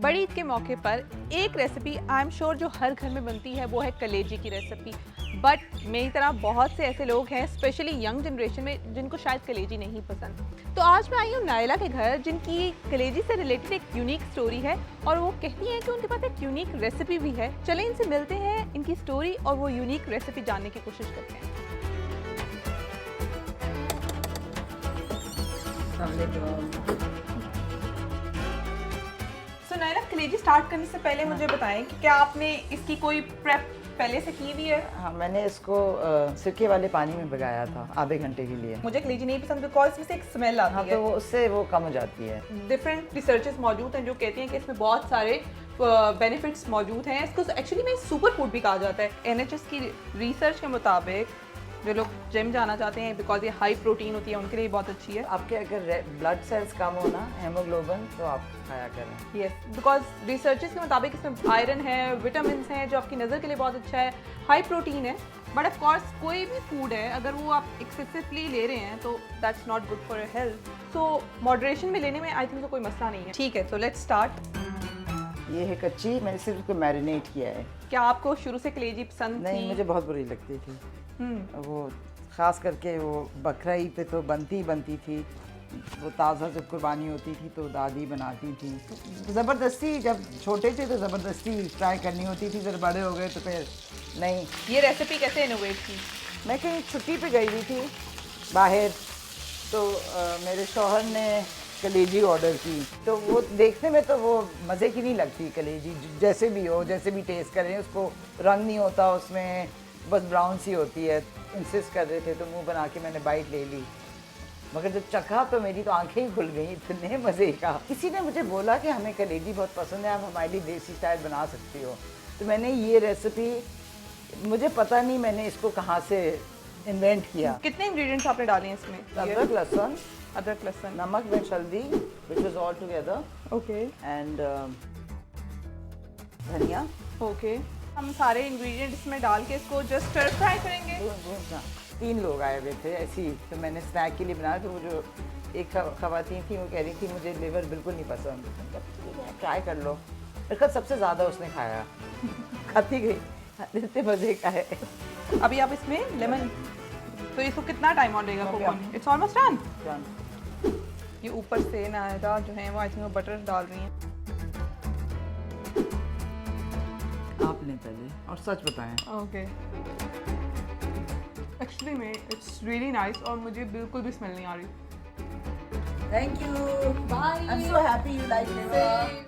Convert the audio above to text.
बड़ी ईद के मौके पर एक रेसिपी आई एम श्योर जो हर घर में बनती है वो है कलेजी की रेसिपी। बट मेरी तरह बहुत से ऐसे लोग हैं स्पेशली यंग जनरेशन में जिनको शायद कलेजी नहीं पसंद। तो आज मैं आई हूँ नायला के घर जिनकी कलेजी से रिलेटेड एक यूनिक स्टोरी है और वो कहती हैं कि उनके पास एक यूनिक रेसिपी भी है। चलें इनसे मिलते हैं, इनकी स्टोरी और वो यूनिक रेसिपी जानने की कोशिश करते हैं। सो नायला, कलेजी स्टार्ट करने से पहले मुझे बताएं कि क्या आपने इसकी कोई प्रेप पहले से की हुई है? हाँ, मैंने इसको सिरके वाले पानी में भिगाया था आधे घंटे के लिए। मुझे कलेजी नहीं पसंद बिकॉज इसमें से एक स्मेल आती हाँ, है। तो उससे वो कम हो जाती है। डिफरेंट रिसर्चेस मौजूद हैं जो कहते हैं कि इसमें बहुत सारे बेनिफिट्स मौजूद हैं। इसको एक्चुअली में सुपर फूड भी कहा जाता है। एनएचएस की रिसर्च के मुताबिक जो लोग जिम जाना चाहते हैं बिकॉज ये हाई प्रोटीन होती है उनके लिए बहुत अच्छी है। आपके अगर ब्लड सेल्स कम हो ना, हेमोग्लोबिन, तो आप खाया करें। यस, बिकॉज रिसर्चेस के मुताबिक इसमें आयरन है, विटामिन हैं जो आपकी नज़र के लिए बहुत अच्छा है, हाई प्रोटीन है। बट ऑफ कोर्स कोई भी फूड है अगर वो आप एक्सेसिवली ले रहे हैं तो that's not good for your health. So moderation में लेने में आई थिंक तो कोई मसला नहीं है। ठीक है, तो लेट्स स्टार्ट। ये है कच्ची, मैंने सिर्फ इसको मैरिनेट किया है। क्या आपको शुरू से कलेजी पसंद नहीं, थी? मुझे बहुत बुरी लगती थी। वो ख़ास करके वो बकरा ईद पे तो बनती ही बनती थी। वो ताज़ा जब कुर्बानी होती थी तो दादी बनाती थी। ज़बरदस्ती जब छोटे थे तो ज़बरदस्ती ट्राई करनी होती थी, जब बड़े हो गए तो फिर नहीं। ये रेसिपी कैसे इनोवेट की? मैं कहीं छुट्टी पे गई हुई थी बाहर, तो मेरे शौहर ने कलेजी ऑर्डर की। तो वो देखने में तो वो मज़े की नहीं लगती कलेजी, जैसे भी हो, जैसे भी टेस्ट करें, उसको रंग नहीं होता उसमें, बस ब्राउन सी होती है। इंसिस्ट कर रहे थे तो मुंह बना के मैंने बाइट ले ली, मगर जब चखा तो मेरी तो आंखें ही खुल गई, इतने मज़े का। किसी ने मुझे बोला कि हमें कलेजी बहुत पसंद है, आप हमारे लिए देसी स्टाइल बना सकती हो। तो मैंने ये रेसिपी, मुझे पता नहीं मैंने इसको कहाँ से इन्वेंट किया। कितने इंग्रेडिएंट्स आपने डाले हैं इसमें? अदरक, लहसुन, अदरक, लहसुन, नमक, मिर्च, हल्दी, which was all together, okay and धनिया। ओके, हम सारे इंग्रेडिएंट्स में डाल के इसको जस्ट स्टर फ्राई करेंगे। 3 लोग आए हुए थे ऐसे ही, तो मैंने स्नैक के लिए बनाया। तो वो जो एक खवातीन थी वो कह रही थी मुझे लिवर बिल्कुल नहीं पसंद। ट्राई कर लो। फिर सबसे ज़्यादा उसने खाया खाती गई, इतने मज़े का है। अभी आप इसमें लेमन, तो इसको कितना टाइम और लेगा कुक? It's almost done. ये ऊपर से नायरा जो है वो आई थिंक बटर डाल रही हैं। आपने पहले, और सच बताएं। ओके, एक्चुअली में इट्स रियली नाइस और मुझे बिल्कुल भी स्मेल नहीं आ रही। Thank you, bye. I am so happy you like liver.